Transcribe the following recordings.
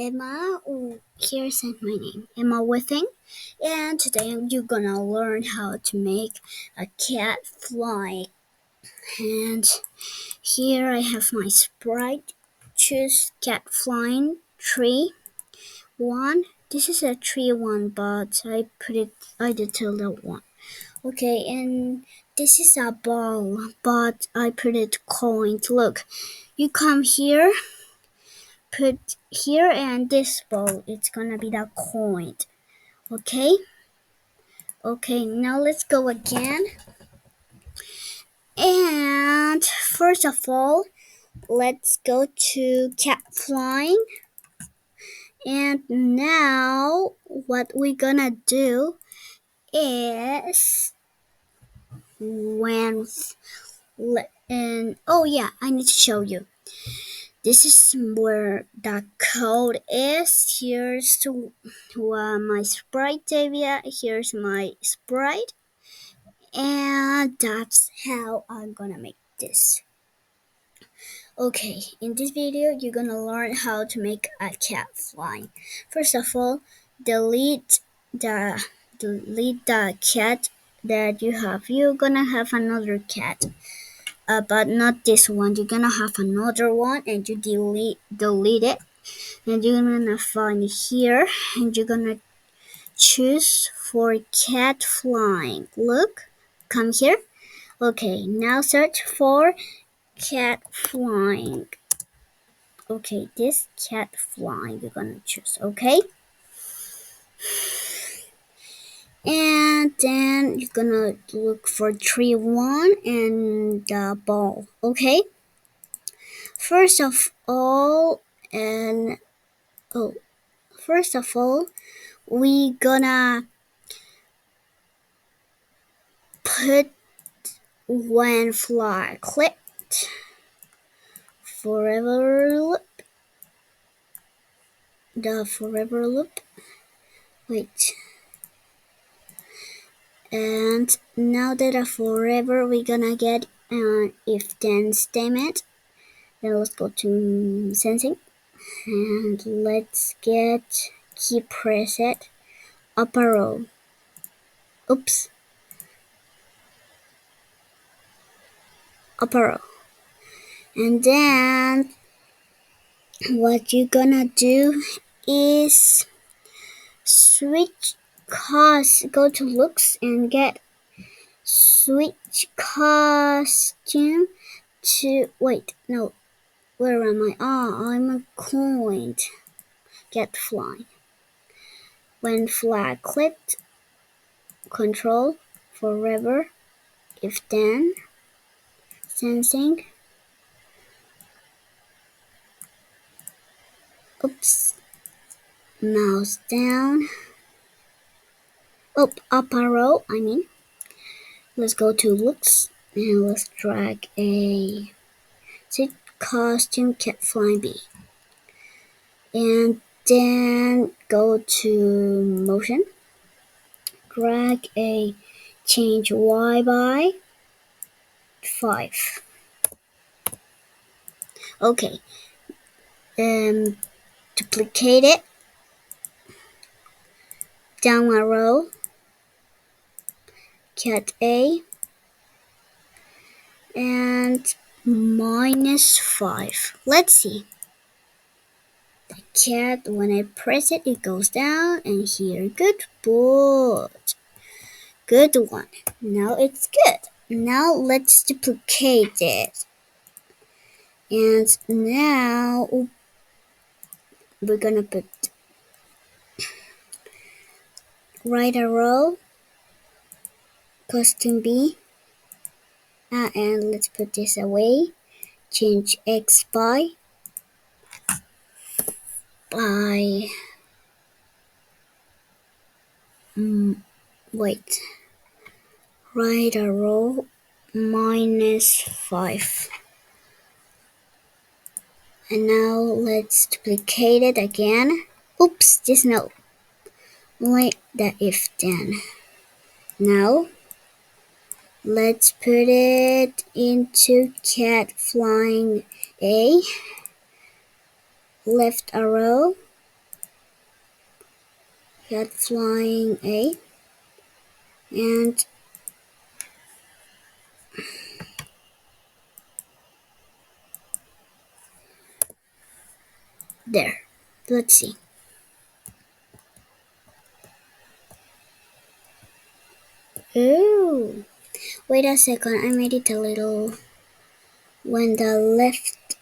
Emma. Here's my name, Emma Withing, and today you're gonna learn how to make a cat fly. And here I have my sprite. Choose cat flying tree one. This is a tree one, but I detailed that one. Okay, and this is a ball, but I put it coin. Look, you come here. Put here and this ball, it's gonna be the coin. Okay, now let's go again. And first of all, let's go to cat flying. And now what we're gonna do is when and oh yeah, I need to show you. This is where the code is. Here's my sprite area. Here's my sprite. And that's how I'm gonna make this. Okay, in this video, you're gonna learn how to make a cat fly. First of all, delete the delete the cat that you have. You're gonna have another cat. But not this one. You're gonna have another one, and you delete it, and you're gonna find here, and you're gonna choose for cat flying. Look, come here. Okay, now search for cat flying. Okay, this cat flying you're gonna choose. Okay, and then you're gonna look for tree one and the ball. Okay. First of all, and oh, first of all, we gonna put when fly clicked forever loop, the forever loop. Wait. And now that a forever, we're gonna get an if then statement. Then let's go to sensing and let's get key preset up arrow. Oops. Up arrow. And then what you're gonna do is switch go to looks and get switch costume to wait, no, where am I? I'm a coin. Get fly. When flag clicked, control forever if then sensing. Oops. Mouse down. Up arrow, I mean. Let's go to looks and let's drag a sit costume cat flying bee. And then go to motion. Drag a change Y by 5. Okay. Duplicate it. Down arrow. Cat A. And -5. Let's see. The cat, when I press it, it goes down, and here, good boy. Good one. Now it's good. Now let's duplicate it. And now we're gonna put right arrow, custom B, and let's put this away. Change X by wait, right arrow -5. And now let's duplicate it again. Oops, this no. Like the if then. Now let's put it into cat flying A. Left arrow, get flying A, and there. Let's see. Oh, wait a second. I made it a little. When the left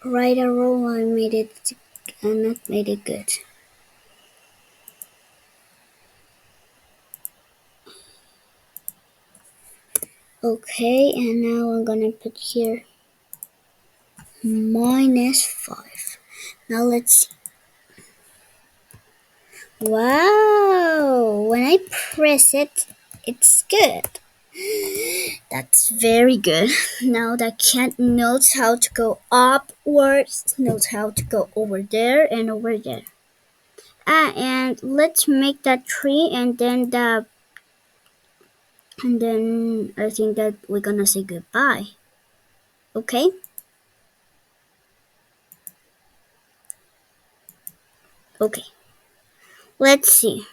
right arrow, I made it. I not made it good. Okay, and now I'm gonna put here -5. Now let's see. Wow! When I press it, it's good. That's very good. Now the cat knows how to go upwards, knows how to go over there and over there. And let's make that tree, and then I think that we're gonna say goodbye. Okay? Okay. Let's see.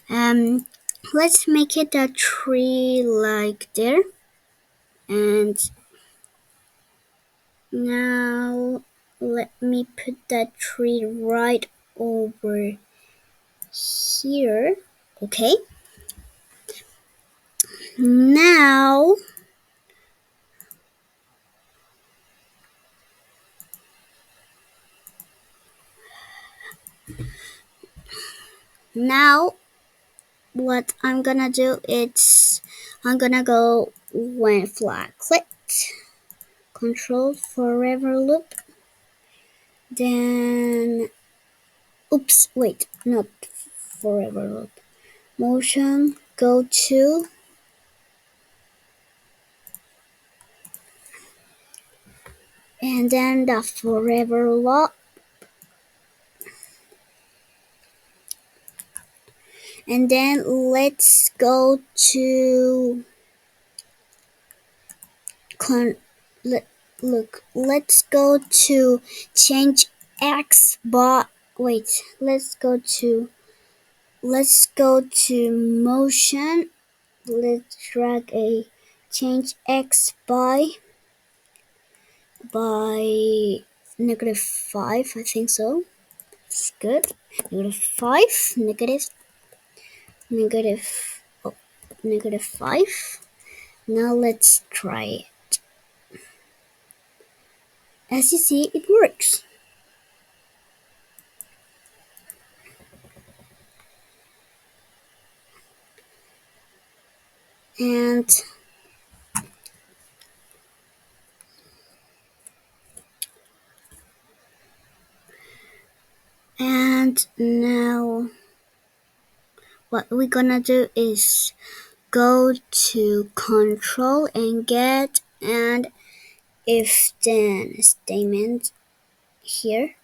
Um, let's make it a tree like there, and now let me put that tree right over here. Okay. Now now what I'm gonna do is I'm gonna go when flag clicked, control forever loop, then oops, wait, not forever loop. Motion, go to, and then the forever loop, and then let's go to con. Let, look, let's go to change X bar. Wait, let's go to motion. Let's drag a change X by -5. I think so. It's good. -5, negative, oh, -5. Now let's try it. As you see, it works. And now what we're gonna do is go to control and get and if then statement here,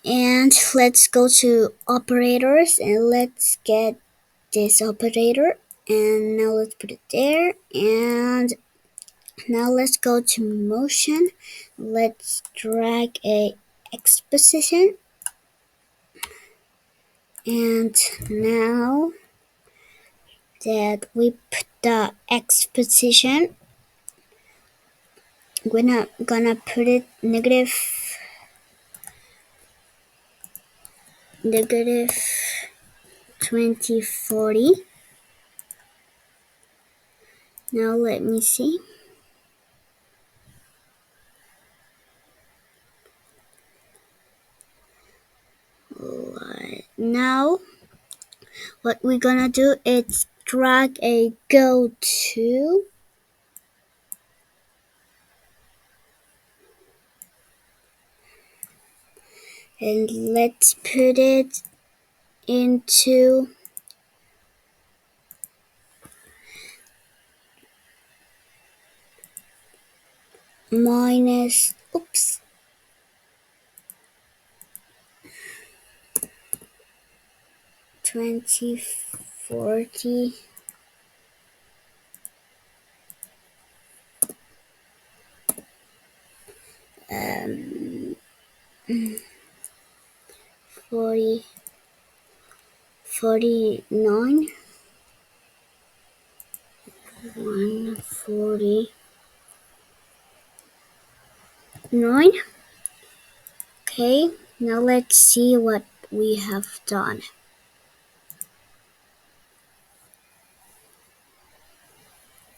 and let's go to operators and let's get this operator, and now let's put it there, and now let's go to motion. Let's drag a X position, and now that we put the X position, we're gonna put it negative 2040. Now let me see. Now what we're gonna do is drag a go to, and let's put it into minus, oops, 2040. 49, 149. Okay, now let's see what we have done.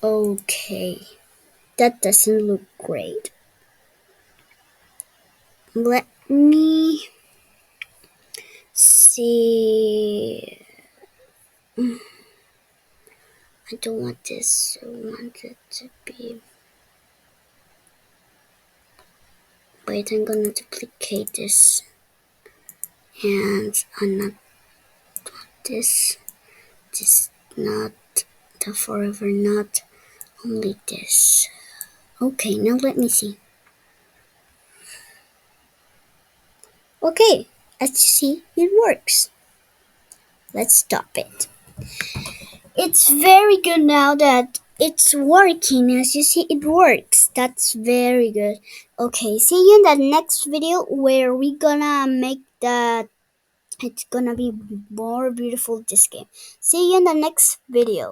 Okay, that doesn't look great. Let me see. I don't want this. I want it to be. Wait, I'm gonna duplicate this. And I'm not this. This not the forever not. Only this. Okay, now let me see. Okay, as you see, it works. Let's stop it. It's very good now that it's working. As you see, it works. That's very good. Okay, see you in the next video where we gonna make that. It's gonna be more beautiful this game. See you in the next video.